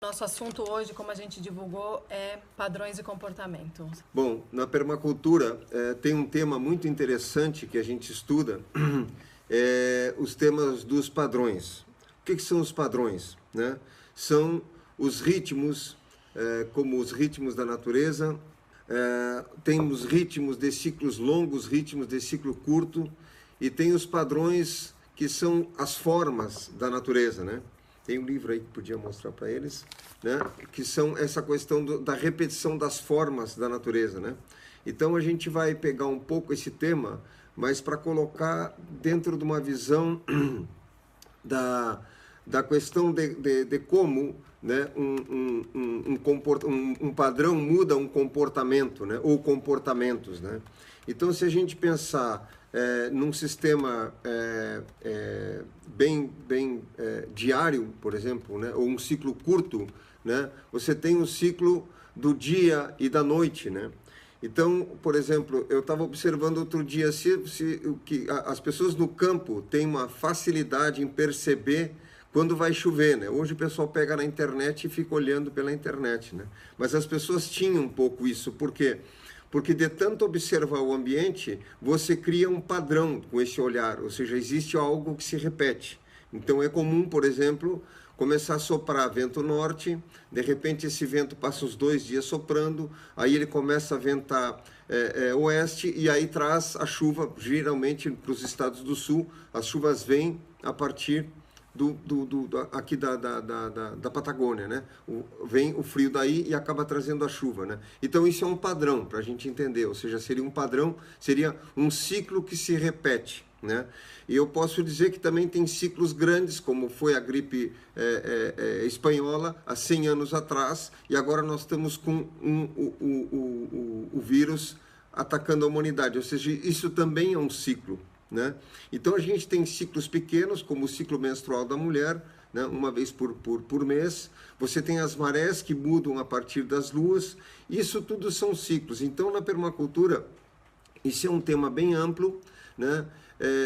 nosso assunto hoje, como a gente divulgou, é padrões de comportamento. Bom, na permacultura tem um tema muito interessante que a gente estuda, os temas dos padrões. O que são os padrões, né? São os ritmos, como os ritmos da natureza. Temos ritmos de ciclos longos, ritmos de ciclo curto, e tem os padrões que são as formas da natureza, né? Tem um livro aí que podia mostrar para eles, né? Que são essa questão da repetição das formas da natureza, né? Então a gente vai pegar um pouco esse tema, mas para colocar dentro de uma visão da questão de como, né, um padrão muda um comportamento, né, ou comportamentos, né? Então, se a gente pensar num sistema bem diário, por exemplo, né, ou um ciclo curto, né, você tem um ciclo do dia e da noite, né? Então, por exemplo, eu estava observando outro dia que as pessoas no campo têm uma facilidade em perceber quando vai chover, né? Hoje o pessoal pega na internet e fica olhando pela internet, né? Mas as pessoas tinham um pouco isso. Por quê? Porque de tanto observar o ambiente, você cria um padrão com esse olhar, ou seja, existe algo que se repete. Então é comum, por exemplo, começar a soprar vento norte, de repente esse vento passa uns 2 dias soprando, aí ele começa a ventar oeste e aí traz a chuva, geralmente para os estados do sul, as chuvas vêm a partir aqui da Patagônia, né? Vem o frio daí e acaba trazendo a chuva, né? Então isso é um padrão para a gente entender, ou seja, seria um padrão, seria um ciclo que se repete, né? E eu posso dizer que também tem ciclos grandes, como foi a gripe espanhola há 100 anos atrás, e agora nós estamos com o vírus atacando a humanidade, ou seja, isso também é um ciclo, né? Então a gente tem ciclos pequenos, como o ciclo menstrual da mulher, né? Uma vez por mês. Você tem as marés que mudam a partir das luas. Isso tudo são ciclos. Então na permacultura, isso é um tema bem amplo, né?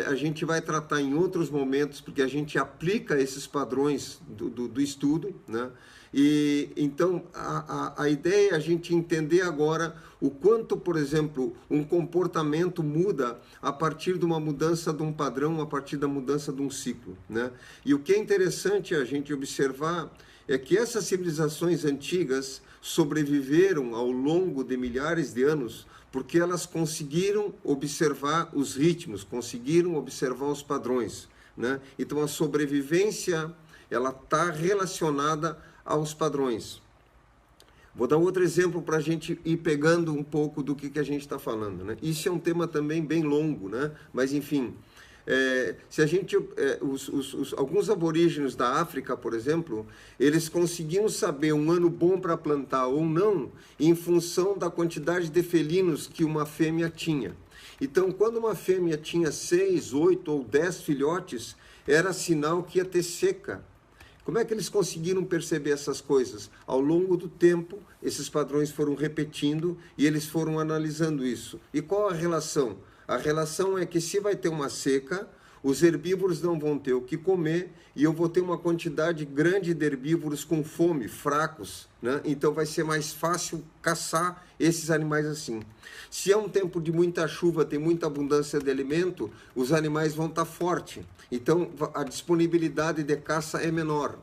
A gente vai tratar em outros momentos, porque a gente aplica esses padrões do estudo, né? E então a ideia é a gente entender agora o quanto, por exemplo, um comportamento muda a partir de uma mudança de um padrão, a partir da mudança de um ciclo, né? E o que é interessante a gente observar é que essas civilizações antigas sobreviveram ao longo de milhares de anos porque elas conseguiram observar os ritmos, conseguiram observar os padrões, né? Então a sobrevivência ela está relacionada aos padrões. Vou dar outro exemplo para a gente ir pegando um pouco do que a gente está falando, né? Isso é um tema também bem longo, né? Mas enfim, se a gente, alguns aborígenes da África, por exemplo, eles conseguiam saber um ano bom para plantar ou não em função da quantidade de felinos que uma fêmea tinha. Então, quando uma fêmea tinha 6, 8 ou 10 filhotes, era sinal que ia ter seca. Como é que eles conseguiram perceber essas coisas? Ao longo do tempo, esses padrões foram repetindo e eles foram analisando isso. E qual a relação? A relação é que se vai ter uma seca, os herbívoros não vão ter o que comer e eu vou ter uma quantidade grande de herbívoros com fome, fracos, né? Então vai ser mais fácil caçar esses animais assim. Se é um tempo de muita chuva, tem muita abundância de alimento, os animais vão estar fortes. Então a disponibilidade de caça é menor.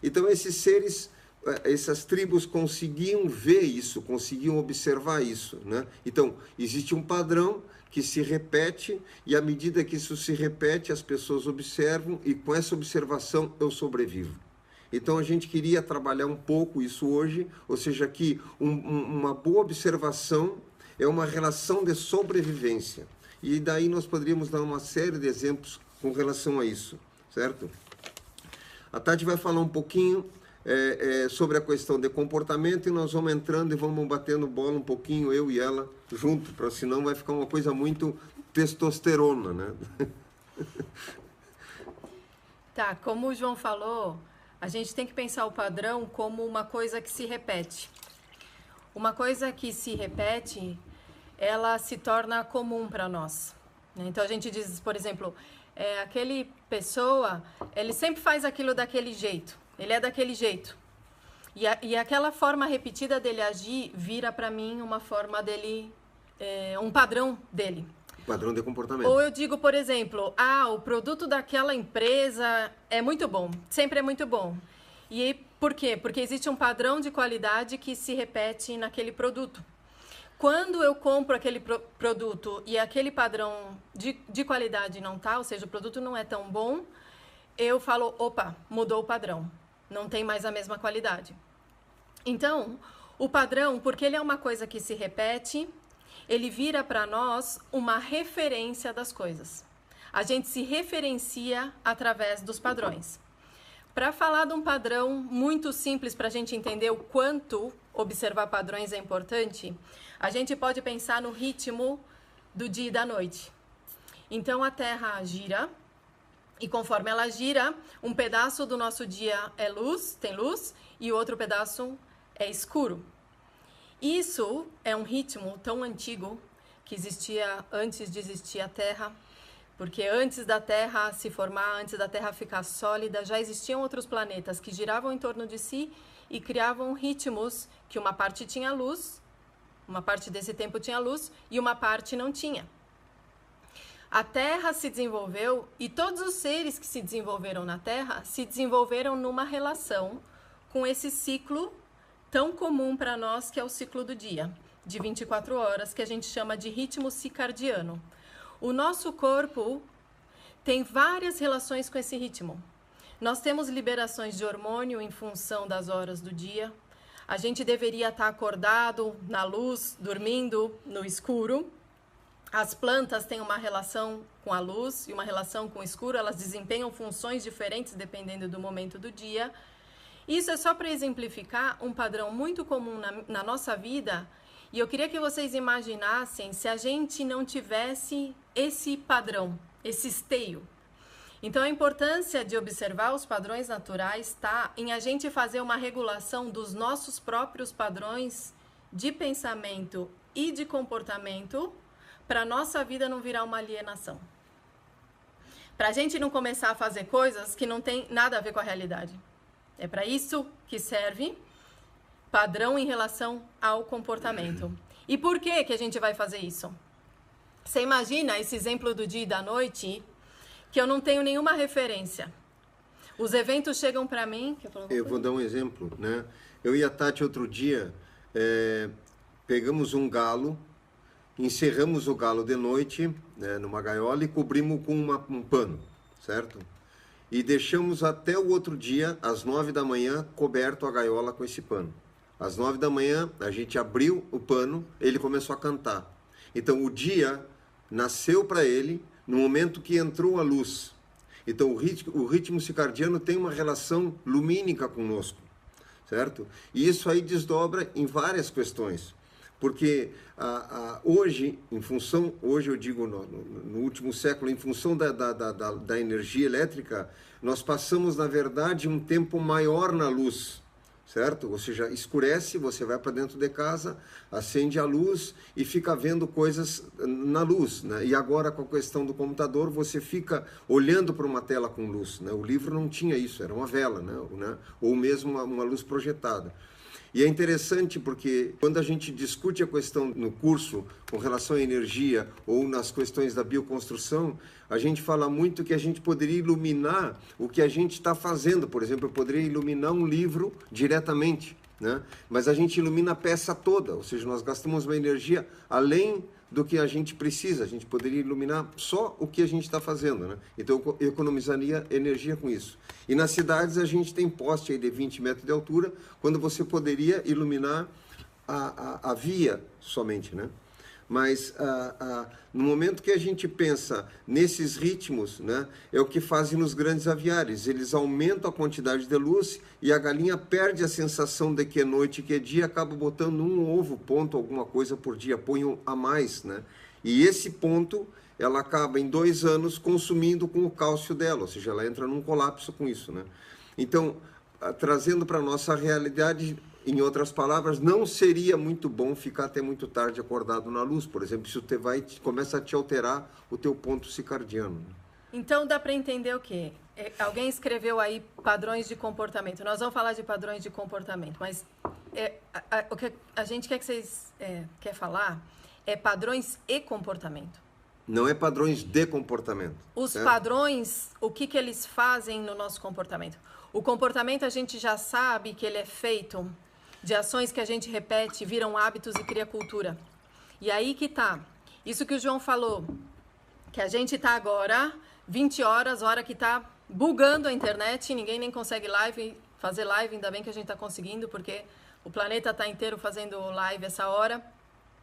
Então esses seres, essas tribos conseguiam ver isso, conseguiam observar isso, né? Então existe um padrão que se repete e à medida que isso se repete as pessoas observam e com essa observação eu sobrevivo. Então a gente queria trabalhar um pouco isso hoje, ou seja, que uma boa observação é uma relação de sobrevivência. E daí nós poderíamos dar uma série de exemplos com relação a isso, certo? A Tati vai falar um pouquinho sobre a questão de comportamento e nós vamos entrando e vamos batendo bola um pouquinho, eu e ela, junto, para senão vai ficar uma coisa muito testosterona, né? Tá, como o João falou, a gente tem que pensar o padrão como uma coisa que se repete. Uma coisa que se repete, ela se torna comum para nós. Então a gente diz, por exemplo, aquele pessoa, ele sempre faz aquilo daquele jeito, ele é daquele jeito. E aquela forma repetida dele agir vira para mim uma forma dele, um padrão dele. Padrão de comportamento. Ou eu digo, por exemplo, o produto daquela empresa é muito bom, sempre é muito bom. E por quê? Porque existe um padrão de qualidade que se repete naquele produto. Quando eu compro aquele produto e aquele padrão de qualidade não tá, ou seja, o produto não é tão bom, eu falo, opa, mudou o padrão, não tem mais a mesma qualidade. Então, o padrão, porque ele é uma coisa que se repete, ele vira para nós uma referência das coisas. A gente se referencia através dos padrões. Para falar de um padrão muito simples para a gente entender o quanto observar padrões é importante, a gente pode pensar no ritmo do dia e da noite. Então a Terra gira e conforme ela gira, um pedaço do nosso dia é luz, tem luz, e o outro pedaço é escuro. Isso é um ritmo tão antigo que existia antes de existir a Terra, porque antes da Terra se formar, antes da Terra ficar sólida, já existiam outros planetas que giravam em torno de si e criavam ritmos que uma parte tinha luz, uma parte desse tempo tinha luz e uma parte não tinha. A Terra se desenvolveu e todos os seres que se desenvolveram na Terra se desenvolveram numa relação com esse ciclo tão comum para nós que é o ciclo do dia, de 24 horas, que a gente chama de ritmo circadiano. O nosso corpo tem várias relações com esse ritmo. Nós temos liberações de hormônio em função das horas do dia. A gente deveria estar acordado na luz, dormindo no escuro. As plantas têm uma relação com a luz e uma relação com o escuro. Elas desempenham funções diferentes dependendo do momento do dia. Isso é só para exemplificar um padrão muito comum na nossa vida. E eu queria que vocês imaginassem se a gente não tivesse esse padrão, esse esteio. Então, a importância de observar os padrões naturais está em a gente fazer uma regulação dos nossos próprios padrões de pensamento e de comportamento para a nossa vida não virar uma alienação. Para a gente não começar a fazer coisas que não tem nada a ver com a realidade. É para isso que serve padrão em relação ao comportamento. E por que que a gente vai fazer isso? Você imagina esse exemplo do dia e da noite, que eu não tenho nenhuma referência. Os eventos chegam para mim... Eu vou dar um exemplo, né? Eu e a Tati outro dia, pegamos um galo, encerramos o galo de noite, né, numa gaiola e cobrimos com um pano, certo? E deixamos até o outro dia, às 9 da manhã, coberto a gaiola com esse pano. Às 9 da manhã, a gente abriu o pano, ele começou a cantar. Então, o dia nasceu para ele no momento que entrou a luz. Então, o ritmo circadiano tem uma relação lumínica conosco, certo? E isso aí desdobra em várias questões. Porque hoje, hoje eu digo no último século, em função da energia elétrica, nós passamos, na verdade, um tempo maior na luz, certo? Ou seja, escurece, você vai para dentro de casa, acende a luz e fica vendo coisas na luz, né? E agora, com a questão do computador, você fica olhando para uma tela com luz, né? O livro não tinha isso, era uma vela, né? Ou mesmo uma luz projetada. E é interessante porque quando a gente discute a questão no curso com relação à energia ou nas questões da bioconstrução, a gente fala muito que a gente poderia iluminar o que a gente está fazendo. Por exemplo, eu poderia iluminar um livro diretamente, né? Mas a gente ilumina a peça toda, ou seja, nós gastamos uma energia além do que a gente precisa. A gente poderia iluminar só o que a gente está fazendo, né? Então eu economizaria energia com isso. E nas cidades a gente tem poste aí de 20 metros de altura, quando você poderia iluminar a via somente, né? Mas no momento que a gente pensa nesses ritmos, né, é o que fazem nos grandes aviários. Eles aumentam a quantidade de luz e a galinha perde a sensação de que é noite e que é dia, acaba botando um ovo, ponto, alguma coisa por dia, põe a mais, né? E esse ponto, ela acaba em 2 anos consumindo com o cálcio dela, ou seja, ela entra num colapso com isso, né? Então, trazendo para a nossa realidade... Em outras palavras, não seria muito bom ficar até muito tarde acordado na luz, por exemplo, isso começa a te alterar o teu ponto circadiano. Então dá para entender o quê? Alguém escreveu aí padrões de comportamento. Nós vamos falar de padrões de comportamento, mas o que a gente quer que vocês quer falar é padrões e comportamento. Não é padrões de comportamento. Os padrões, o que eles fazem no nosso comportamento? O comportamento a gente já sabe que ele é feito de ações que a gente repete, viram hábitos e cria cultura. E aí que tá. Isso que o João falou, que a gente tá agora, 20 horas, hora que tá bugando a internet, ninguém nem consegue fazer live, ainda bem que a gente tá conseguindo, porque o planeta tá inteiro fazendo live essa hora.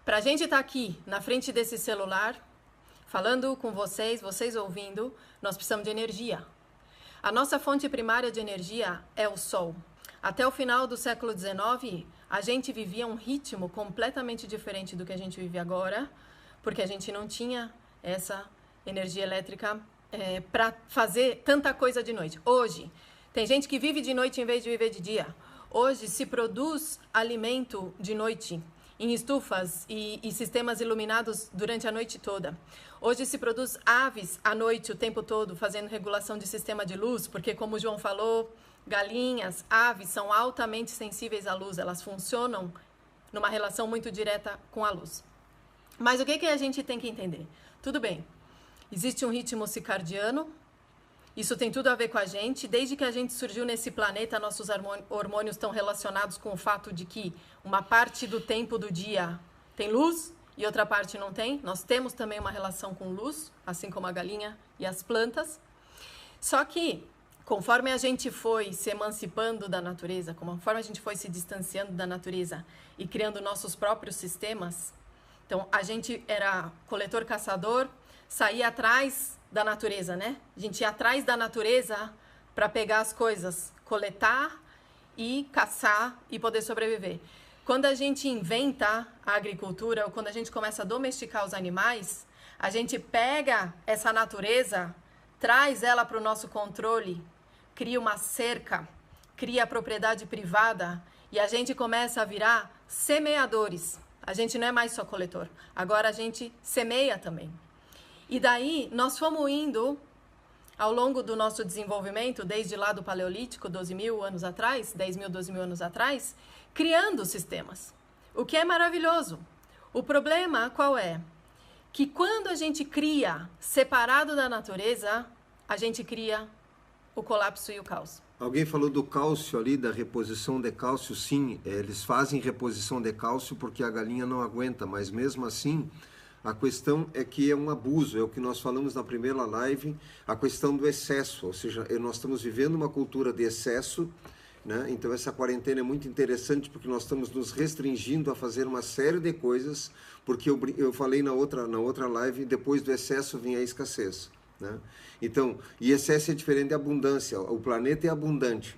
Pra gente estar aqui, na frente desse celular, falando com vocês, vocês ouvindo, nós precisamos de energia. A nossa fonte primária de energia é o Sol. Até o final do século XIX, a gente vivia um ritmo completamente diferente do que a gente vive agora, porque a gente não tinha essa energia elétrica para fazer tanta coisa de noite. Hoje, tem gente que vive de noite em vez de viver de dia. Hoje se produz alimento de noite em estufas e sistemas iluminados durante a noite toda. Hoje se produz aves à noite o tempo todo, fazendo regulação de sistema de luz, porque como o João falou, galinhas, aves são altamente sensíveis à luz, elas funcionam numa relação muito direta com a luz. Mas o que a gente tem que entender? Tudo bem, existe um ritmo circadiano, isso tem tudo a ver com a gente. Desde que a gente surgiu nesse planeta, nossos hormônios estão relacionados com o fato de que uma parte do tempo do dia tem luz e outra parte não tem. Nós temos também uma relação com luz, assim como a galinha e as plantas. Só que, conforme a gente foi se emancipando da natureza, conforme a gente foi se distanciando da natureza e criando nossos próprios sistemas, então a gente era coletor-caçador, saía atrás da natureza, né? A gente ia atrás da natureza para pegar as coisas, coletar e caçar e poder sobreviver. Quando a gente inventa a agricultura ou quando a gente começa a domesticar os animais, a gente pega essa natureza, traz ela para o nosso controle, cria uma cerca, cria a propriedade privada e a gente começa a virar semeadores. A gente não é mais só coletor, agora a gente semeia também. E daí nós fomos indo ao longo do nosso desenvolvimento, desde lá do Paleolítico, 12 mil anos atrás, 10 mil, 12 mil anos atrás, criando sistemas. O que é maravilhoso. O problema qual é? Que quando a gente cria separado da natureza, a gente cria o colapso e o caos. Alguém falou do cálcio ali, da reposição de cálcio. Sim, eles fazem reposição de cálcio porque a galinha não aguenta, mas mesmo assim, a questão é que é um abuso, é o que nós falamos na primeira live, a questão do excesso, ou seja, nós estamos vivendo uma cultura de excesso, né? Então essa quarentena é muito interessante porque nós estamos nos restringindo a fazer uma série de coisas, porque eu falei na outra live, depois do excesso vem a escassez, né? Então, e excesso é diferente de abundância, o planeta é abundante,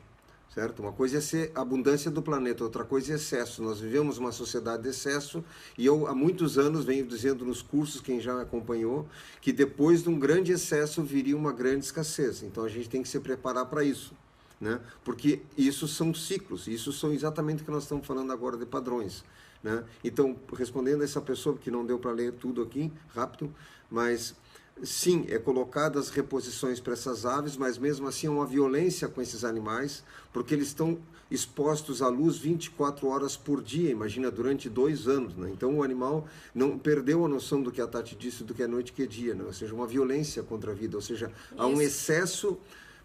certo? Uma coisa é ser abundância do planeta, outra coisa é excesso. Nós vivemos uma sociedade de excesso e eu há muitos anos venho dizendo nos cursos, quem já acompanhou, que depois de um grande excesso viria uma grande escassez. Então a gente tem que se preparar para isso, né? Porque isso são ciclos, isso são exatamente o que nós estamos falando agora de padrões, né? Então, respondendo a essa pessoa, que não deu para ler tudo aqui rápido, mas sim, é colocadas reposições para essas aves, mas mesmo assim é uma violência com esses animais, porque eles estão expostos à luz 24 horas por dia, imagina, durante 2 anos, né? Então o animal não perdeu a noção do que a Tati disse, do que é noite e que é dia, né? Ou seja, uma violência contra a vida, ou seja, há um excesso.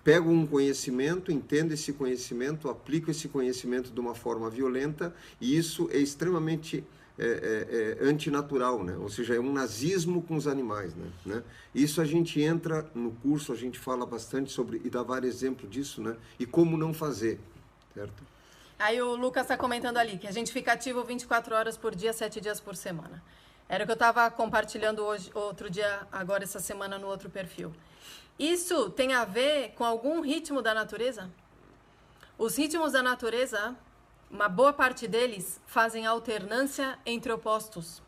Pego um conhecimento, entendo esse conhecimento, aplico esse conhecimento de uma forma violenta e isso é extremamente antinatural, né? Ou seja, é um nazismo com os animais, né? Isso a gente entra no curso, a gente fala bastante sobre e dá vários exemplos disso, né? E como não fazer, certo? Aí o Lucas está comentando ali que a gente fica ativo 24 horas por dia, 7 dias por semana. Era o que eu estava compartilhando hoje, outro dia, agora essa semana no outro perfil. Isso tem a ver com algum ritmo da natureza? Os ritmos da natureza, uma boa parte deles fazem alternância entre opostos.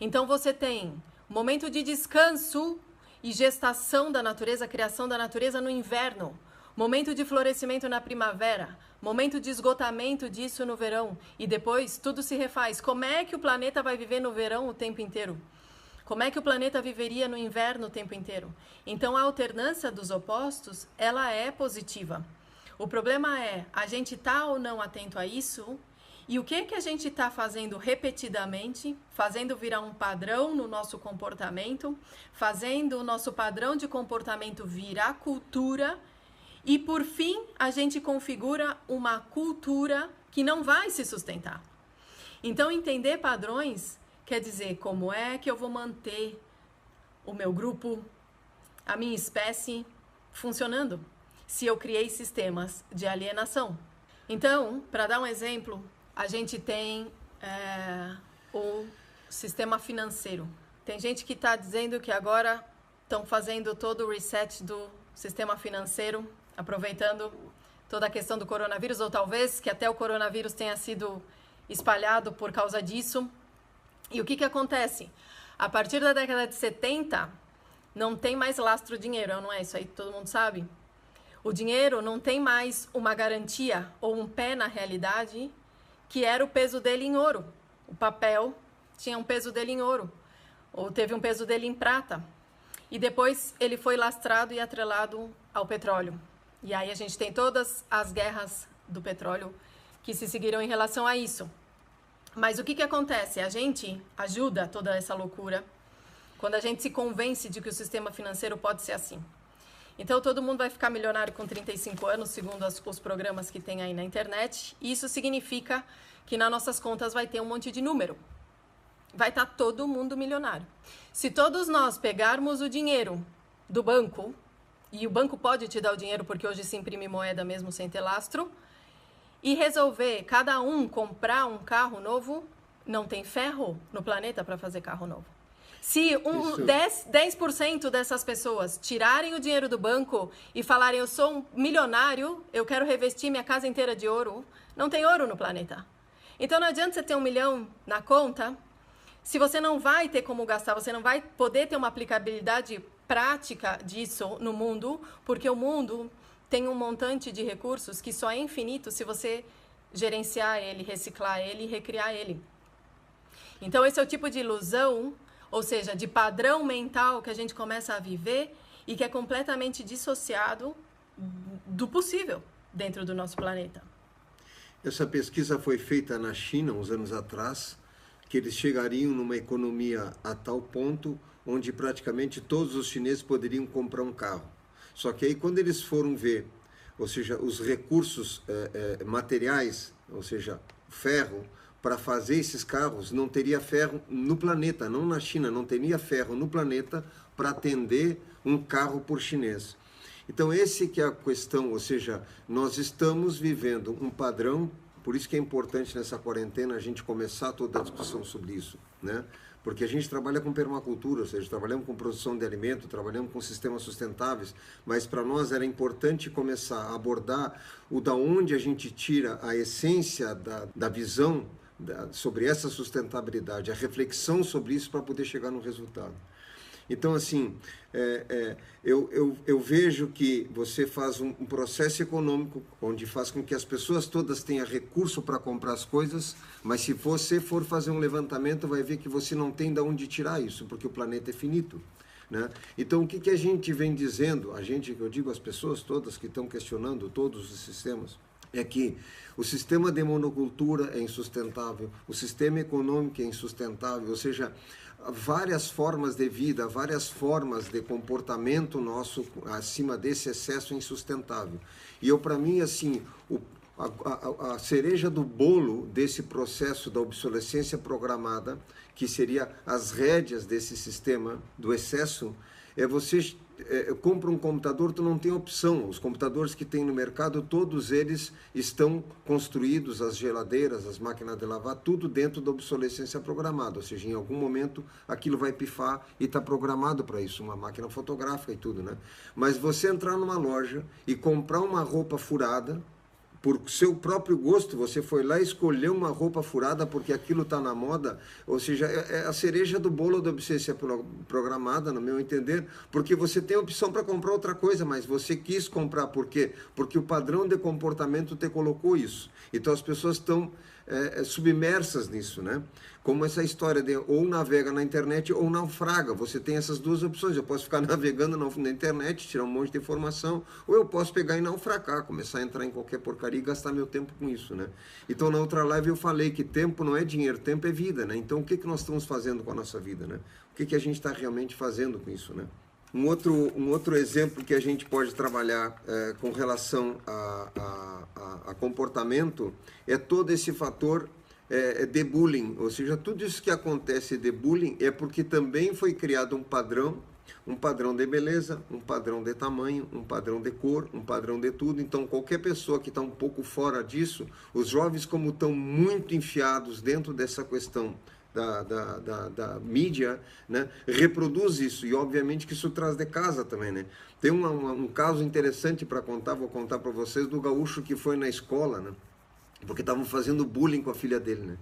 Então você tem momento de descanso e gestação da natureza, criação da natureza no inverno, momento de florescimento na primavera, momento de esgotamento disso no verão e depois tudo se refaz. Como é que o planeta vai viver no verão o tempo inteiro? Como é que o planeta viveria no inverno o tempo inteiro? Então, a alternância dos opostos, ela é positiva. O problema é, a gente está ou não atento a isso? E o que a gente está fazendo repetidamente, fazendo virar um padrão no nosso comportamento, fazendo o nosso padrão de comportamento virar cultura, e por fim, a gente configura uma cultura que não vai se sustentar. Então, entender padrões quer dizer como é que eu vou manter o meu grupo, a minha espécie funcionando, se eu criei sistemas de alienação. Então, para dar um exemplo, a gente tem o sistema financeiro. Tem gente que está dizendo que agora estão fazendo todo o reset do sistema financeiro, aproveitando toda a questão do coronavírus, ou talvez que até o coronavírus tenha sido espalhado por causa disso. E o que acontece? A partir da década de 70, não tem mais lastro dinheiro, não é? Isso aí todo mundo sabe. O dinheiro não tem mais uma garantia ou um pé na realidade, que era o peso dele em ouro. O papel tinha um peso dele em ouro, ou teve um peso dele em prata. E depois ele foi lastrado e atrelado ao petróleo. E aí a gente tem todas as guerras do petróleo que se seguiram em relação a isso. Mas o que acontece? A gente ajuda toda essa loucura quando a gente se convence de que o sistema financeiro pode ser assim. Então todo mundo vai ficar milionário com 35 anos, segundo os programas que tem aí na internet. E isso significa que nas nossas contas vai ter um monte de número. Vai estar todo mundo milionário. Se todos nós pegarmos o dinheiro do banco, e o banco pode te dar o dinheiro porque hoje se imprime moeda mesmo sem ter lastro, e resolver cada um comprar um carro novo, não tem ferro no planeta para fazer carro novo. Se 10% dessas pessoas tirarem o dinheiro do banco e falarem, eu sou um milionário, eu quero revestir minha casa inteira de ouro, não tem ouro no planeta. Então não adianta você ter 1 milhão na conta, se você não vai ter como gastar, você não vai poder ter uma aplicabilidade prática disso no mundo, porque o mundo tem um montante de recursos que só é infinito se você gerenciar ele, reciclar ele e recriar ele. Então esse é o tipo de ilusão, ou seja, de padrão mental que a gente começa a viver e que é completamente dissociado do possível dentro do nosso planeta. Essa pesquisa foi feita na China uns anos atrás, que eles chegariam numa economia a tal ponto onde praticamente todos os chineses poderiam comprar um carro. Só que aí quando eles foram ver, ou seja, os recursos materiais, ou seja, ferro, para fazer esses carros, não teria ferro no planeta, não na China, não teria ferro no planeta para atender um carro por chinês. Então esse que é a questão, ou seja, nós estamos vivendo um padrão, por isso que é importante nessa quarentena a gente começar toda a discussão sobre isso, né? Porque a gente trabalha com permacultura, ou seja, trabalhamos com produção de alimento, trabalhamos com sistemas sustentáveis, mas para nós era importante começar a abordar o da onde a gente tira a essência da visão sobre essa sustentabilidade, a reflexão sobre isso para poder chegar no resultado. Então, assim, eu vejo que você faz um processo econômico onde faz com que as pessoas todas tenham recurso para comprar as coisas, mas se você for fazer um levantamento, vai ver que você não tem de onde tirar isso, porque o planeta é finito, né? Então, o que a gente vem dizendo, eu digo as pessoas todas que estão questionando todos os sistemas, é que o sistema de monocultura é insustentável, o sistema econômico é insustentável, ou seja, várias formas de vida, várias formas de comportamento nosso acima desse excesso insustentável. E para mim, assim, a cereja do bolo desse processo da obsolescência programada, que seria as rédeas desse sistema do excesso, é você compra um computador, tu não tem opção. Os computadores que tem no mercado, todos eles estão construídos, as geladeiras, as máquinas de lavar, tudo dentro da obsolescência programada. Ou seja, em algum momento aquilo vai pifar e está programado para isso, uma máquina fotográfica e tudo, né? Mas você entrar numa loja e comprar uma roupa furada, por seu próprio gosto, você foi lá e escolheu uma roupa furada porque aquilo está na moda, ou seja, é a cereja do bolo da obsessão programada, no meu entender, porque você tem a opção para comprar outra coisa, mas você quis comprar, por quê? Porque o padrão de comportamento te colocou isso. Então as pessoas estão submersas nisso, né? Como essa história de ou navega na internet ou naufraga. Você tem essas duas opções. Eu posso ficar navegando na internet, tirar um monte de informação, ou eu posso pegar e naufragar, começar a entrar em qualquer porcaria e gastar meu tempo com isso, né? Então, na outra live eu falei que tempo não é dinheiro, tempo é vida, né? Então, o que nós estamos fazendo com a nossa vida, né? O que a gente está realmente fazendo com isso, né? Um outro exemplo que a gente pode trabalhar com relação a comportamento é todo esse fator de bullying, ou seja, tudo isso que acontece de bullying é porque também foi criado um padrão de beleza, um padrão de tamanho, um padrão de cor, um padrão de tudo. Então, qualquer pessoa que está um pouco fora disso, os jovens, como estão muito enfiados dentro dessa questão da mídia, né, reproduz isso, e obviamente que isso traz de casa também, né? Tem um caso interessante para contar, vou contar para vocês, do gaúcho que foi na escola, né, porque estavam fazendo bullying com a filha dele, né?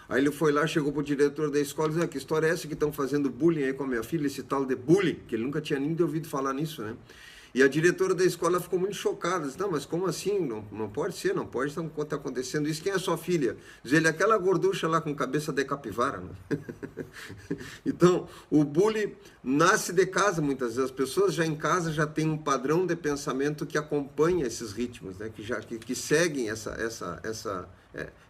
Aí ele foi lá, chegou pro diretor da escola e disse, que história é essa que estão fazendo bullying aí com a minha filha, esse tal de bullying, que ele nunca tinha nem ouvido falar nisso, né? E a diretora da escola ficou muito chocada, disse, não, mas como assim? Não pode ser, não pode estar acontecendo isso. Quem é sua filha? Diz ele, aquela gorducha lá com cabeça de capivara. Né? Então, o bullying nasce de casa muitas vezes. As pessoas já em casa já têm um padrão de pensamento que acompanha esses ritmos, né? que seguem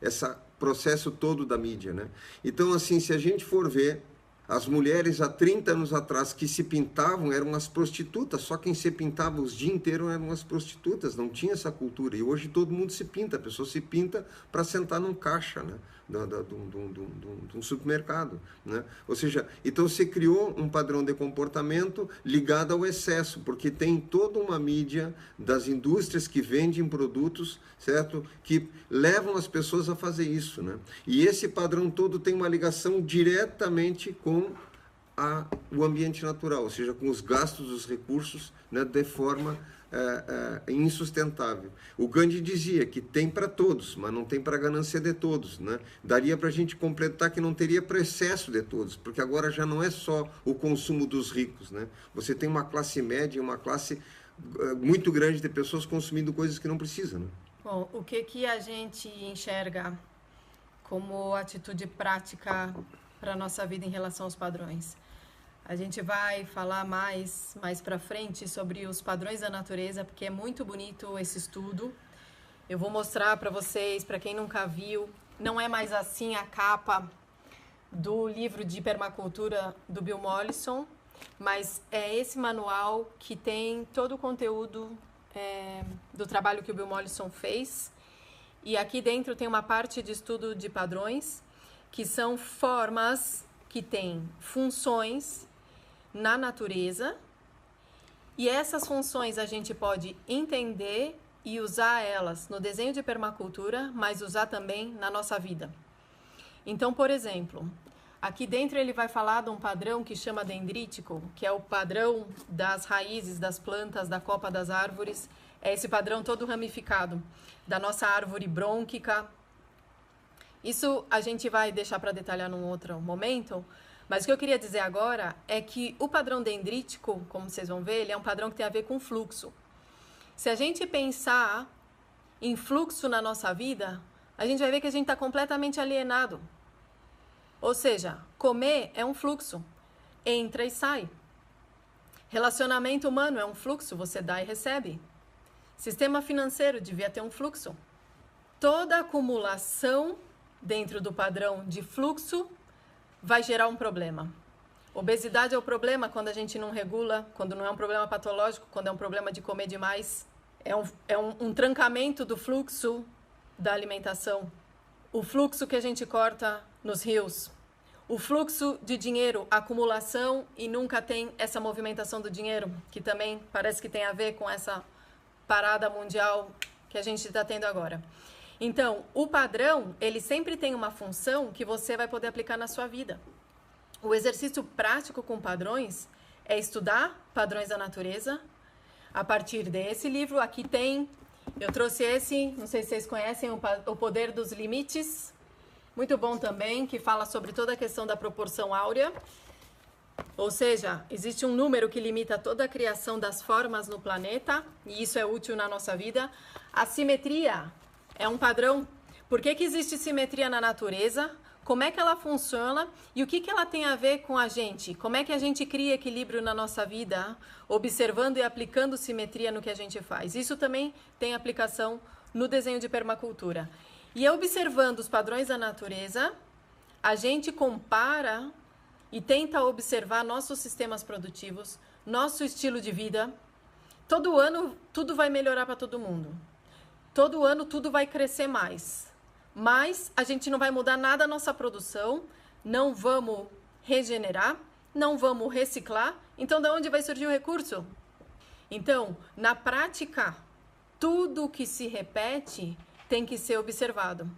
esse processo todo da mídia. Né? Então, assim, se a gente for ver, as mulheres há 30 anos atrás que se pintavam eram as prostitutas, só quem se pintava os dias inteiros eram as prostitutas, não tinha essa cultura. E hoje todo mundo se pinta, a pessoa se pinta para sentar num caixa, né, de um supermercado. Né? Ou seja, então se criou um padrão de comportamento ligado ao excesso, porque tem toda uma mídia das indústrias que vendem produtos, certo? Que levam as pessoas a fazer isso. Né? E esse padrão todo tem uma ligação diretamente com o ambiente natural, ou seja, com os gastos dos recursos, né, de forma insustentável. O Gandhi dizia que tem para todos, mas não tem para a ganância de todos. Né? Daria para a gente completar que não teria para excesso de todos, porque agora já não é só o consumo dos ricos. Né? Você tem uma classe média, uma classe muito grande de pessoas consumindo coisas que não precisam. Né? Bom, o que a gente enxerga como atitude prática para a nossa vida em relação aos padrões? A gente vai falar mais para frente sobre os padrões da natureza, porque é muito bonito esse estudo. Eu vou mostrar para vocês, para quem nunca viu, não é mais assim a capa do livro de permacultura do Bill Mollison, mas é esse manual que tem todo o conteúdo do trabalho que o Bill Mollison fez. E aqui dentro tem uma parte de estudo de padrões, que são formas que têm funções na natureza, e essas funções a gente pode entender e usar elas no desenho de permacultura, mas usar também na nossa vida. Então, por exemplo, aqui dentro ele vai falar de um padrão que chama dendrítico, que é o padrão das raízes das plantas, da copa das árvores, é esse padrão todo ramificado da nossa árvore brônquica. Isso a gente vai deixar para detalhar num outro momento, mas o que eu queria dizer agora é que o padrão dendrítico, como vocês vão ver, ele é um padrão que tem a ver com fluxo. Se a gente pensar em fluxo na nossa vida, a gente vai ver que a gente está completamente alienado. Ou seja, comer é um fluxo, entra e sai. Relacionamento humano é um fluxo, você dá e recebe. Sistema financeiro devia ter um fluxo. Toda acumulação dentro do padrão de fluxo vai gerar um problema. Obesidade é o problema quando a gente não regula, quando não é um problema patológico, quando é um problema de comer demais. É um trancamento do fluxo da alimentação. O fluxo que a gente corta nos rios. O fluxo de dinheiro, acumulação, e nunca tem essa movimentação do dinheiro, que também parece que tem a ver com essa parada mundial que a gente está tendo agora. Então, o padrão, ele sempre tem uma função que você vai poder aplicar na sua vida. O exercício prático com padrões é estudar padrões da natureza. A partir desse livro, aqui tem, eu trouxe esse, não sei se vocês conhecem, O Poder dos Limites. Muito bom também, que fala sobre toda a questão da proporção áurea. Ou seja, existe um número que limita toda a criação das formas no planeta, e isso é útil na nossa vida. A simetria é um padrão, Por que existe simetria na natureza? Como é que ela funciona e o que ela tem a ver com a gente? Como é que a gente cria equilíbrio na nossa vida, observando e aplicando simetria no que a gente faz? Isso também tem aplicação no desenho de permacultura. E observando os padrões da natureza, a gente compara e tenta observar nossos sistemas produtivos, nosso estilo de vida. Todo ano tudo vai melhorar para todo mundo. Todo ano tudo vai crescer mais. Mas a gente não vai mudar nada a nossa produção, não vamos regenerar, não vamos reciclar. Então, de onde vai surgir o recurso? Então, na prática, tudo que se repete tem que ser observado.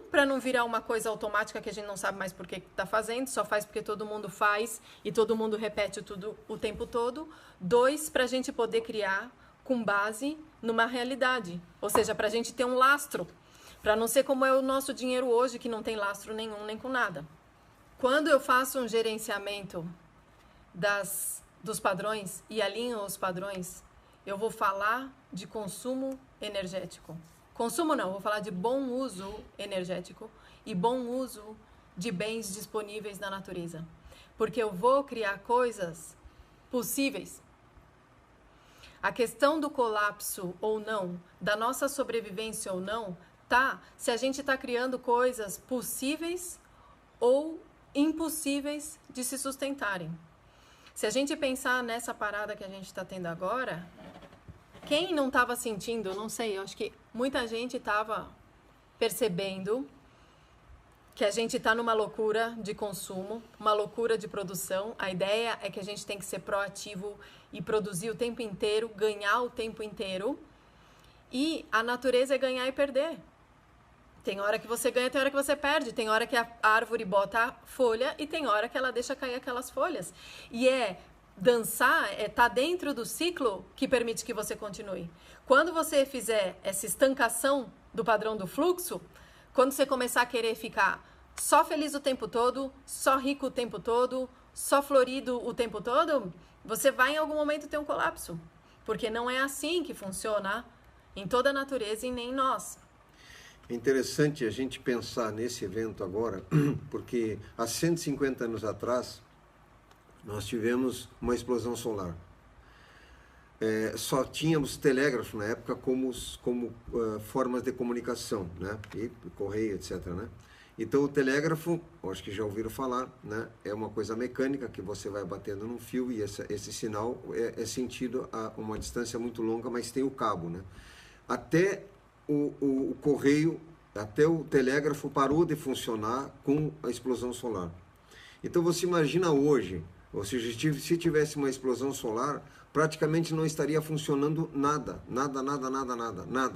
Para não virar uma coisa automática que a gente não sabe mais por que está fazendo, só faz porque todo mundo faz e todo mundo repete tudo o tempo todo. 2, para a gente poder criar com base numa realidade, ou seja, para a gente ter um lastro. Para não ser como é o nosso dinheiro hoje, que não tem lastro nenhum, nem com nada. Quando eu faço um gerenciamento dos padrões e alinho os padrões, eu vou falar de consumo energético. Consumo não, eu vou falar de bom uso energético e bom uso de bens disponíveis na natureza. Porque eu vou criar coisas possíveis. A questão do colapso ou não, da nossa sobrevivência ou não, se a gente está criando coisas possíveis ou impossíveis de se sustentarem. Se a gente pensar nessa parada que a gente está tendo agora, quem não estava sentindo, não sei, eu acho que muita gente estava percebendo que a gente está numa loucura de consumo, uma loucura de produção. A ideia é que a gente tem que ser proativo e produzir o tempo inteiro, ganhar o tempo inteiro. E a natureza é ganhar e perder. Tem hora que você ganha, tem hora que você perde. Tem hora que a árvore bota folha e tem hora que ela deixa cair aquelas folhas. E dançar, tá dentro do ciclo que permite que você continue. Quando você fizer essa estancação do padrão do fluxo, quando você começar a querer ficar só feliz o tempo todo, só rico o tempo todo, só florido o tempo todo, você vai em algum momento ter um colapso. Porque não é assim que funciona em toda a natureza e nem nós. É interessante a gente pensar nesse evento agora, porque há 150 anos atrás, nós tivemos uma explosão solar. Só tínhamos telégrafo na época como formas de comunicação, né? E correio, etc. Né? Então o telégrafo, acho que já ouviram falar, né? É uma coisa mecânica que você vai batendo num fio e esse sinal é sentido a uma distância muito longa, mas tem o cabo, né? Até o correio, até o telégrafo parou de funcionar com a explosão solar. Então você imagina hoje, ou seja, se tivesse uma explosão solar, praticamente não estaria funcionando nada.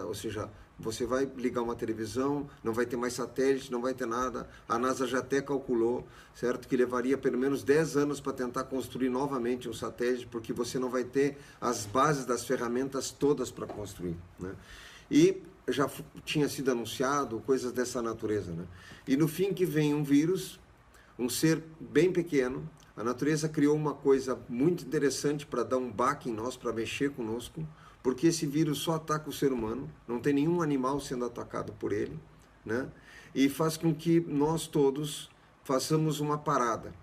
Ou seja, você vai ligar uma televisão, não vai ter mais satélite, não vai ter nada. A NASA já até calculou, certo, que levaria pelo menos 10 anos para tentar construir novamente um satélite, porque você não vai ter as bases das ferramentas todas para construir, né? E já tinha sido anunciado coisas dessa natureza, né? E no fim que vem um vírus, um ser bem pequeno. A natureza criou uma coisa muito interessante para dar um baque em nós, para mexer conosco, porque esse vírus só ataca o ser humano, não tem nenhum animal sendo atacado por ele, né? E faz com que nós todos façamos uma parada,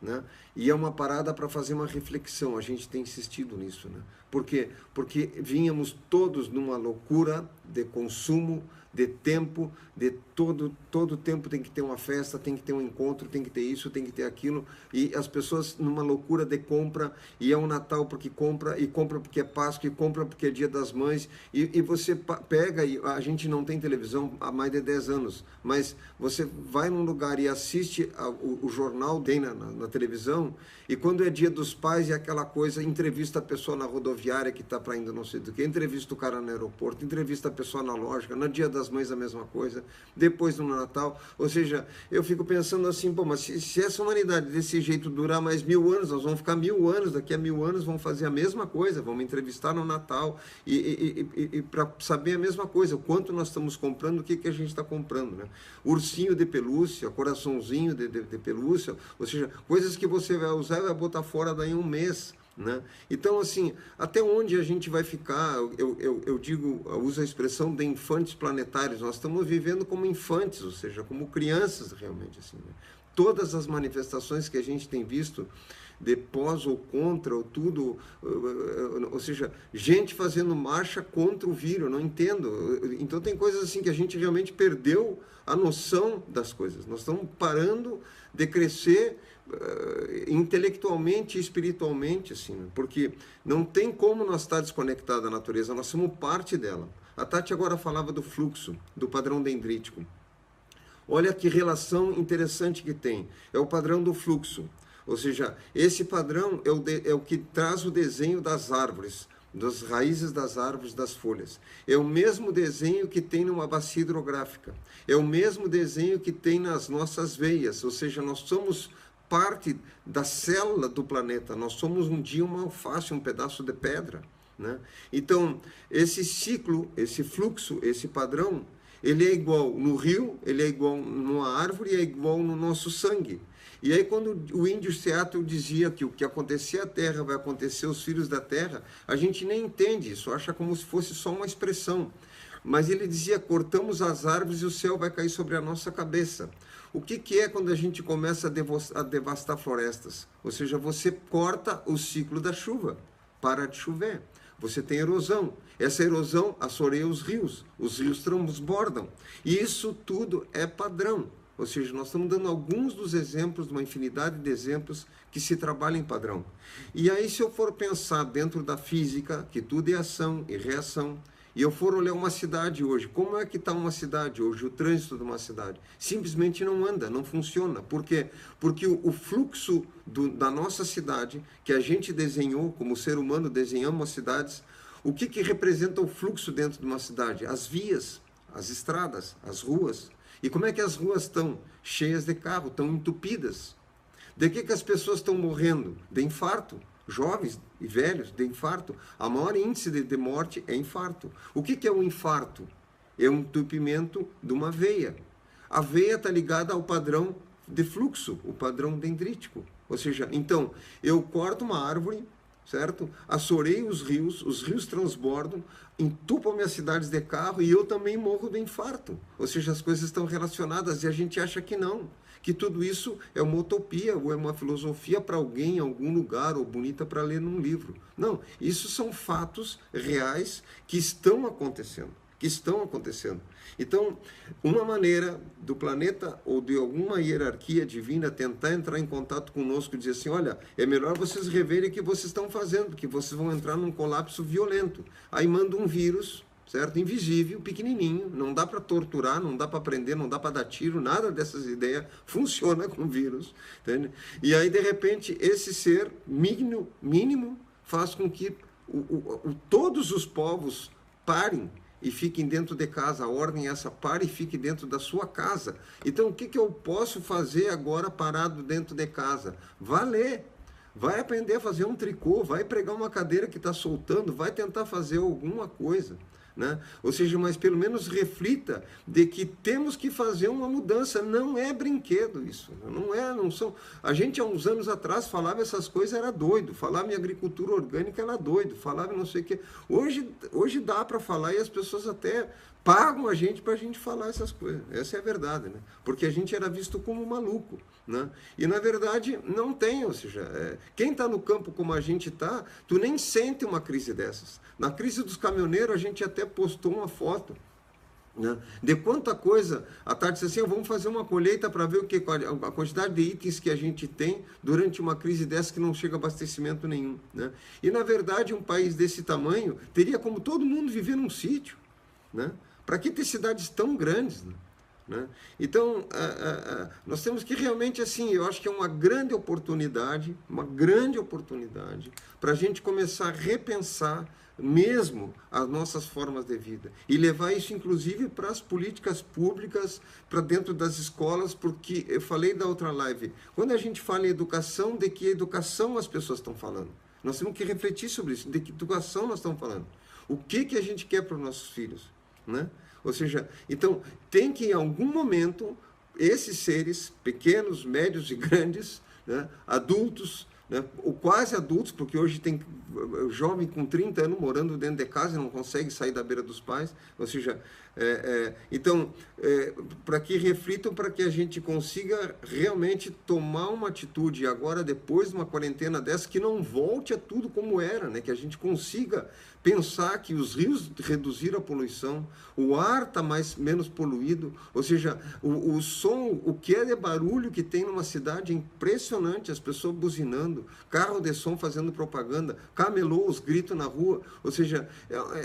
né? E é uma parada para fazer uma reflexão, a gente tem insistido nisso, né? Por quê? Porque vínhamos todos numa loucura de consumo, de tempo, de todo tempo tem que ter uma festa, tem que ter um encontro, tem que ter isso, tem que ter aquilo, e as pessoas numa loucura de compra, e é um Natal porque compra, e compra porque é Páscoa, e compra porque é Dia das Mães, e você pega, e a gente não tem televisão há mais de 10 anos, mas você vai num lugar e assiste o jornal, tem na televisão, e quando é Dia dos Pais, é aquela coisa, entrevista a pessoa na rodoviária que está para indo não sei do que, entrevista o cara no aeroporto, entrevista a pessoa na loja, no Dia das Mães a mesma coisa, depois no Natal, ou seja, eu fico pensando assim, pô, mas se essa humanidade desse jeito durar mais 1000 anos, nós vamos ficar 1000 anos, daqui a 1000 anos vamos fazer a mesma coisa, vamos entrevistar no Natal e para saber a mesma coisa, o quanto nós estamos comprando, o que a gente está comprando, né? Ursinho de pelúcia, coraçãozinho de pelúcia, ou seja, coisas que você vai usar e vai botar fora daí um mês, né? Então, assim, até onde a gente vai ficar? Eu digo, eu uso a expressão de infantes planetários. Nós estamos vivendo como infantes, ou seja, como crianças realmente, assim, né? Todas as manifestações que a gente tem visto de pós ou contra, ou tudo, ou seja, gente fazendo marcha contra o vírus, eu não entendo. Então tem coisas assim que a gente realmente perdeu a noção das coisas. Nós estamos parando de crescer intelectualmente e espiritualmente, assim, né? Porque não tem como nós estar desconectados da natureza, nós somos parte dela. A Tati agora falava do fluxo, do padrão dendrítico. Olha que relação interessante que tem. É o padrão do fluxo. Ou seja, esse padrão é o que traz o desenho das árvores, das raízes das árvores, das folhas. É o mesmo desenho que tem numa bacia hidrográfica. É o mesmo desenho que tem nas nossas veias. Ou seja, nós somos parte da célula do planeta. Nós somos um dia uma alface, um pedaço de pedra, né? Então, esse ciclo, esse fluxo, esse padrão, ele é igual no rio, ele é igual numa árvore, é igual no nosso sangue. E aí quando o índio Seattle dizia que o que acontecer à terra vai acontecer aos filhos da terra, a gente nem entende isso, acha como se fosse só uma expressão. Mas ele dizia, cortamos as árvores e o céu vai cair sobre a nossa cabeça. O que é quando a gente começa a devastar florestas? Ou seja, você corta o ciclo da chuva, para de chover. Você tem erosão. Essa erosão assoreia os rios transbordam. E isso tudo é padrão. Ou seja, nós estamos dando alguns dos exemplos, de uma infinidade de exemplos que se trabalha em padrão. E aí, se eu for pensar dentro da física, que tudo é ação e reação, e eu for olhar uma cidade hoje, como é que está uma cidade hoje, o trânsito de uma cidade? Simplesmente não anda, não funciona. Por quê? Porque o fluxo da nossa cidade, que a gente desenhou, como ser humano desenhamos as cidades, o que representa o fluxo dentro de uma cidade? As vias, as estradas, as ruas. E como é que as ruas estão? Cheias de carro, estão entupidas. De que as pessoas estão morrendo? De infarto. Jovens e velhos, de infarto. A maior índice de morte é infarto. O que é um infarto? É um entupimento de uma veia. A veia está ligada ao padrão de fluxo, o padrão dendrítico. Ou seja, então, eu corto uma árvore, certo? Assoreio os rios transbordam, entupam minhas cidades de carro e eu também morro de infarto. Ou seja, as coisas estão relacionadas e a gente acha que não. Que tudo isso é uma utopia ou é uma filosofia para alguém em algum lugar ou bonita para ler num livro. Não, isso são fatos reais que estão acontecendo. Então, uma maneira do planeta ou de alguma hierarquia divina tentar entrar em contato conosco e dizer assim, olha, é melhor vocês reverem o que vocês estão fazendo, porque vocês vão entrar num colapso violento. Aí manda um vírus, certo? Invisível, pequenininho, não dá para torturar, não dá para prender, não dá para dar tiro, nada dessas ideias funciona com vírus, entende? E aí, de repente, esse ser mínimo faz com que todos os povos parem e fiquem dentro de casa. A ordem é essa, pare e fique dentro da sua casa. Então, o que eu posso fazer agora parado dentro de casa? Vá ler. Vai aprender a fazer um tricô, vai pregar uma cadeira que está soltando, vai tentar fazer alguma coisa. Né? Ou seja, mas pelo menos reflita de que temos que fazer uma mudança. Não é brinquedo isso. Não são. A gente há uns anos atrás falava essas coisas, era doido. Falava em agricultura orgânica, era doido. Falava não sei o quê. Hoje dá para falar e as pessoas até pagam a gente para a gente falar essas coisas. Essa é a verdade, né? Porque a gente era visto como maluco, né? E na verdade não tem, ou seja, quem está no campo como a gente está, tu nem sente uma crise dessas. Na crise dos caminhoneiros a gente até postou uma foto, né, de quanta coisa. A Tati disse assim, vamos fazer uma colheita para ver a quantidade de itens que a gente tem durante uma crise dessa que não chega a abastecimento nenhum, né? E na verdade um país desse tamanho teria como todo mundo viver num sítio, né? Para que ter cidades tão grandes, né? Então, nós temos que realmente, assim, eu acho que é uma grande oportunidade para a gente começar a repensar mesmo as nossas formas de vida e levar isso, inclusive, para as políticas públicas, para dentro das escolas, porque eu falei da outra live, quando a gente fala em educação, de que educação as pessoas estão falando? Nós temos que refletir sobre isso, de que educação nós estamos falando. O que a gente quer para os nossos filhos? Né? Ou seja, então tem que em algum momento esses seres pequenos, médios e grandes, né, adultos, né? Ou quase adultos, porque hoje tem jovem com 30 anos morando dentro de casa e não consegue sair da beira dos pais. Ou seja, então, para que reflitam, para que a gente consiga realmente tomar uma atitude agora, depois de uma quarentena dessa, que não volte a tudo como era, né? Que a gente consiga pensar que os rios reduziram a poluição, o ar está menos poluído, ou seja, o som, o que é de barulho que tem numa cidade é impressionante, as pessoas buzinando, carro de som fazendo propaganda, camelôs, gritos na rua, ou seja,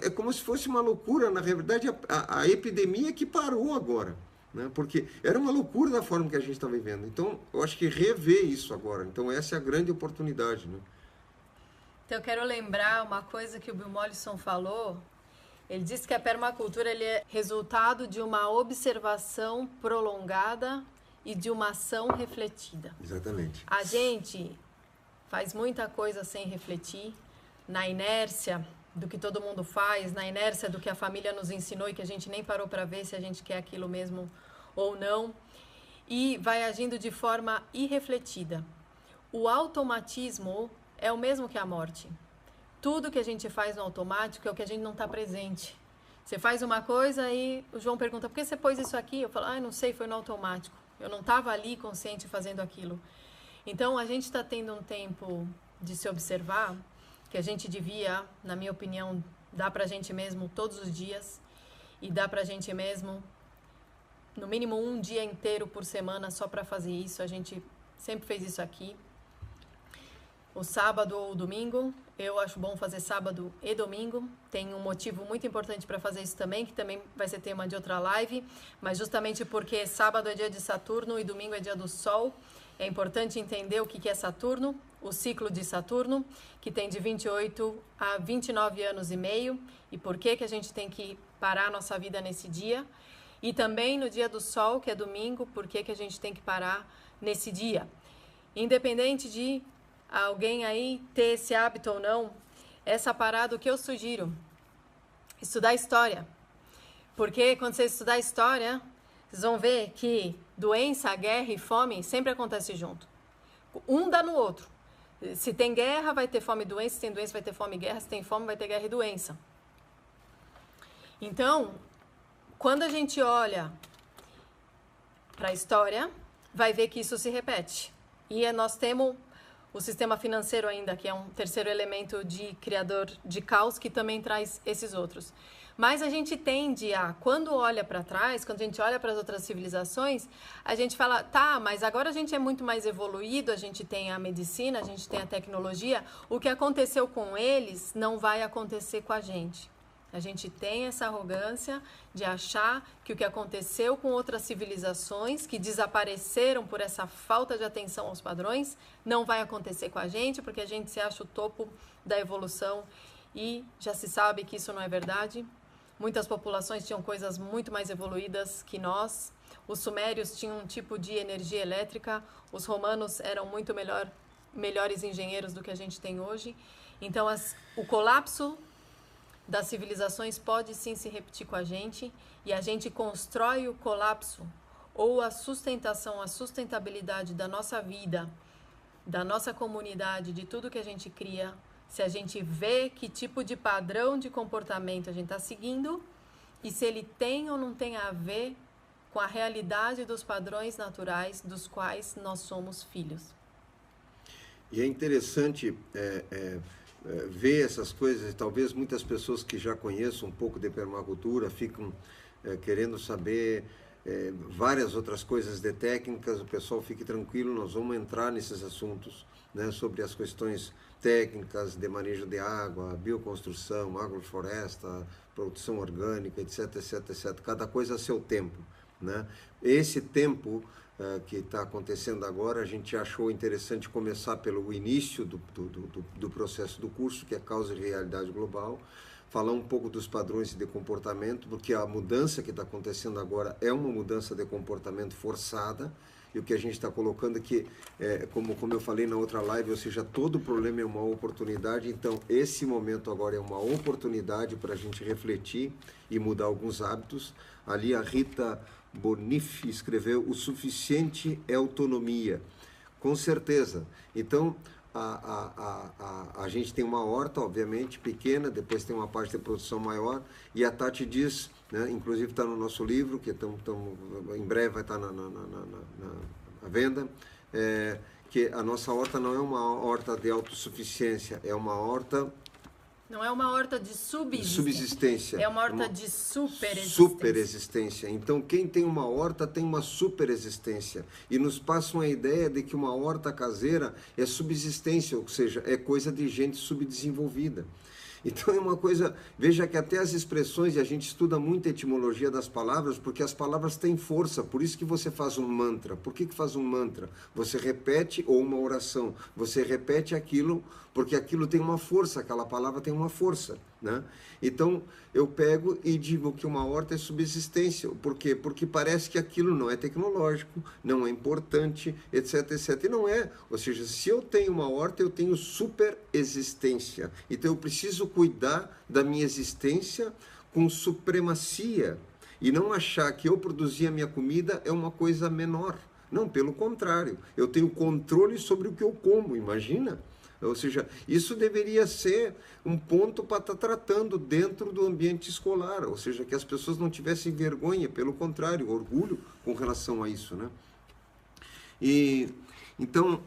é como se fosse uma loucura, na verdade a epidemia que parou agora, né? Porque era uma loucura da forma que a gente está vivendo, então eu acho que rever isso agora, então essa é a grande oportunidade, né? Então, eu quero lembrar uma coisa que o Bill Mollison falou. Ele disse que a permacultura ele é resultado de uma observação prolongada e de uma ação refletida. Exatamente. A gente faz muita coisa sem refletir, na inércia do que todo mundo faz, na inércia do que a família nos ensinou e que a gente nem parou para ver se a gente quer aquilo mesmo ou não, e vai agindo de forma irrefletida. O automatismo é o mesmo que a morte. Tudo que a gente faz no automático é o que a gente não está presente. Você faz uma coisa e o João pergunta, por que você pôs isso aqui? Eu falo, não sei, foi no automático. Eu não estava ali consciente fazendo aquilo. Então, a gente está tendo um tempo de se observar, que a gente devia, na minha opinião, dar para a gente mesmo todos os dias e dar para a gente mesmo, no mínimo, um dia inteiro por semana só para fazer isso. A gente sempre fez isso aqui. O sábado ou o domingo, eu acho bom fazer sábado e domingo. Tem um motivo muito importante para fazer isso também, que também vai ser tema de outra live, mas justamente porque sábado é dia de Saturno e domingo é dia do Sol, é importante entender o que é Saturno, o ciclo de Saturno, que tem de 28 a 29 anos e meio, e por que a gente tem que parar a nossa vida nesse dia. E também no dia do Sol, que é domingo, por que a gente tem que parar nesse dia. Independente de alguém aí ter esse hábito ou não, essa parada, o que eu sugiro? Estudar história. Porque quando você estudar história, vocês vão ver que doença, guerra e fome sempre acontecem junto. Um dá no outro. Se tem guerra, vai ter fome e doença. Se tem doença, vai ter fome e guerra. Se tem fome, vai ter guerra e doença. Então, quando a gente olha para a história, vai ver que isso se repete. E nós temos o sistema financeiro ainda, que é um terceiro elemento de criador de caos, que também traz esses outros. Mas a gente tende a, quando olha para trás, quando a gente olha para as outras civilizações, a gente fala, tá, mas agora a gente é muito mais evoluído, a gente tem a medicina, a gente tem a tecnologia, o que aconteceu com eles não vai acontecer com a gente. A gente tem essa arrogância de achar que o que aconteceu com outras civilizações que desapareceram por essa falta de atenção aos padrões não vai acontecer com a gente, porque a gente se acha o topo da evolução e já se sabe que isso não é verdade. Muitas populações tinham coisas muito mais evoluídas que nós. Os sumérios tinham um tipo de energia elétrica, os romanos eram muito melhores engenheiros do que a gente tem hoje. Então, o colapso das civilizações pode sim se repetir com a gente, e a gente constrói o colapso ou a sustentação, a sustentabilidade da nossa vida, da nossa comunidade, de tudo que a gente cria, se a gente vê que tipo de padrão de comportamento a gente está seguindo e se ele tem ou não tem a ver com a realidade dos padrões naturais dos quais nós somos filhos. E é interessante ver essas coisas, e talvez muitas pessoas que já conheçam um pouco de permacultura ficam querendo saber várias outras coisas de técnicas. O pessoal fique tranquilo, nós vamos entrar nesses assuntos, né, sobre as questões técnicas de manejo de água, bioconstrução, agrofloresta, produção orgânica, etc, etc, etc. Cada coisa a seu tempo, né? Esse tempo que está acontecendo agora, a gente achou interessante começar pelo início do processo do curso, que é Causa e Realidade Global, falar um pouco dos padrões de comportamento, porque a mudança que está acontecendo agora é uma mudança de comportamento forçada, e o que a gente está colocando aqui, como eu falei na outra live, ou seja, todo problema é uma oportunidade. Então esse momento agora é uma oportunidade para a gente refletir e mudar alguns hábitos. Ali a Rita Bonif escreveu: o suficiente é autonomia. Com certeza. Então, a gente tem uma horta, obviamente, pequena, depois tem uma parte de produção maior, e a Tati diz, né, inclusive está no nosso livro, que em breve vai estar na venda, que a nossa horta não é uma horta de autossuficiência, é uma horta... Não é uma horta de subsistência. É uma horta de superexistência. Superexistência. Então, quem tem uma horta tem uma superexistência. E nos passam a ideia de que uma horta caseira é subsistência, ou seja, é coisa de gente subdesenvolvida. Então é uma coisa, veja que até as expressões, e a gente estuda muito a etimologia das palavras, porque as palavras têm força, por isso que você faz um mantra. Por que faz um mantra? Você repete, ou uma oração, você repete aquilo, porque aquilo tem uma força, aquela palavra tem uma força, né? Então eu pego e digo que uma horta é subsistência. Por quê? Porque parece que aquilo não é tecnológico, não é importante, etc, etc. E não é. Ou seja, se eu tenho uma horta, eu tenho superexistência. Então eu preciso cuidar da minha existência com supremacia e não achar que eu produzir a minha comida é uma coisa menor. Não, pelo contrário. Eu tenho controle sobre o que eu como, imagina? Ou seja, isso deveria ser um ponto para estar tratando dentro do ambiente escolar, ou seja, que as pessoas não tivessem vergonha, pelo contrário, orgulho com relação a isso, né? E então,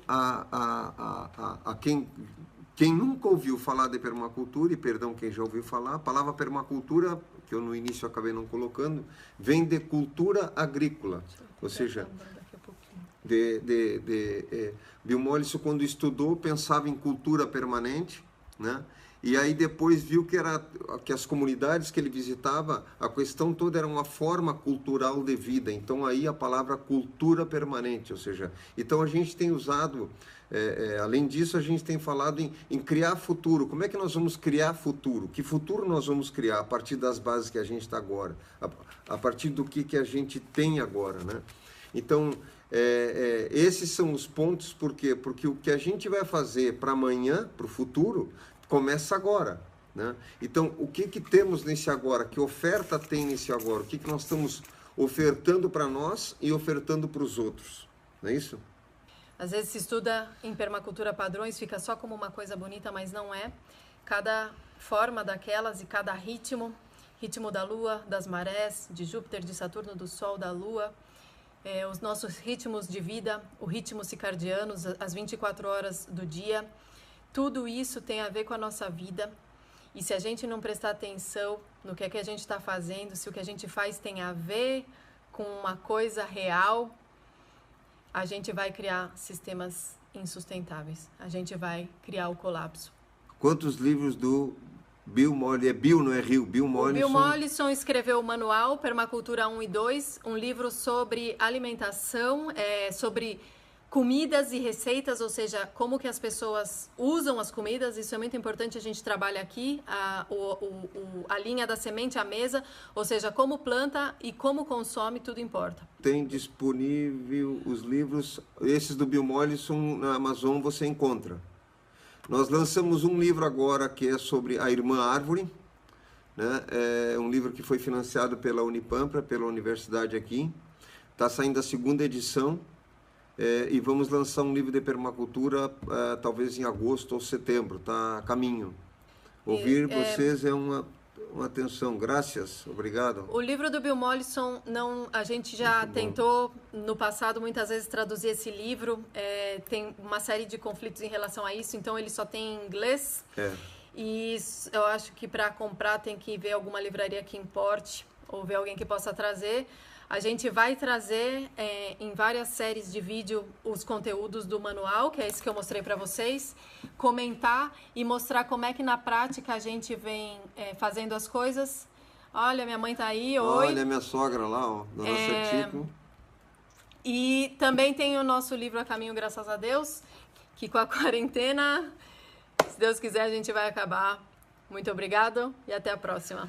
quem nunca ouviu falar de permacultura, e perdão quem já ouviu falar, a palavra permacultura, que eu no início acabei não colocando, vem de cultura agrícola, ou seja... Bill Mollison, quando estudou, pensava em cultura permanente, né? E aí depois viu que as comunidades que ele visitava, a questão toda era uma forma cultural de vida. Então aí a palavra cultura permanente, ou seja, então a gente tem usado, além disso a gente tem falado em criar futuro. Como é que nós vamos criar futuro? Que futuro nós vamos criar a partir das bases que a gente está agora? A partir do que a gente tem agora, né? Então, esses são os pontos, por quê? Porque o que a gente vai fazer para amanhã, para o futuro, começa agora, né? Então, o que temos nesse agora? Que oferta tem nesse agora? O que nós estamos ofertando para nós e ofertando para os outros? Não é isso? Às vezes se estuda em permacultura padrões, fica só como uma coisa bonita, mas não é. Cada forma daquelas e cada ritmo da Lua, das marés, de Júpiter, de Saturno, do Sol, da Lua... os nossos ritmos de vida, o ritmo circadiano, as 24 horas do dia, tudo isso tem a ver com a nossa vida. E se a gente não prestar atenção no que é que a gente está fazendo, se o que a gente faz tem a ver com uma coisa real, a gente vai criar sistemas insustentáveis. A gente vai criar o colapso. Quantos livros do Bill Mollison, Bill, não é Rio, Bill Mollison. O Bill Mollison escreveu o manual Permacultura 1 e 2, um livro sobre alimentação, sobre comidas e receitas, ou seja, como que as pessoas usam as comidas. Isso é muito importante, a gente trabalha aqui, a linha da semente à mesa, ou seja, como planta e como consome, tudo importa. Tem disponível os livros, esses do Bill Mollison, na Amazon você encontra. Nós lançamos um livro agora que é sobre a Irmã Árvore, né? É um livro que foi financiado pela Unipampa, pela universidade aqui. Está saindo a 2ª edição e vamos lançar um livro de permacultura talvez em agosto ou setembro, está a caminho. Ouvir vocês é uma atenção, graças, obrigado. O livro do Bill Mollison, a gente já tentou no passado muitas vezes traduzir esse livro, tem uma série de conflitos em relação a isso, então ele só tem em inglês, e eu acho que para comprar tem que ver alguma livraria que importe, ou ver alguém que possa trazer. A gente vai trazer em várias séries de vídeo os conteúdos do manual, que é esse que eu mostrei para vocês, comentar e mostrar como é que na prática a gente vem fazendo as coisas. Olha, minha mãe tá aí, oi. Olha a minha sogra lá, ó, Dona Sertico. E também tem o nosso livro A Caminho, graças a Deus, que com a quarentena, se Deus quiser, a gente vai acabar. Muito obrigado e até a próxima.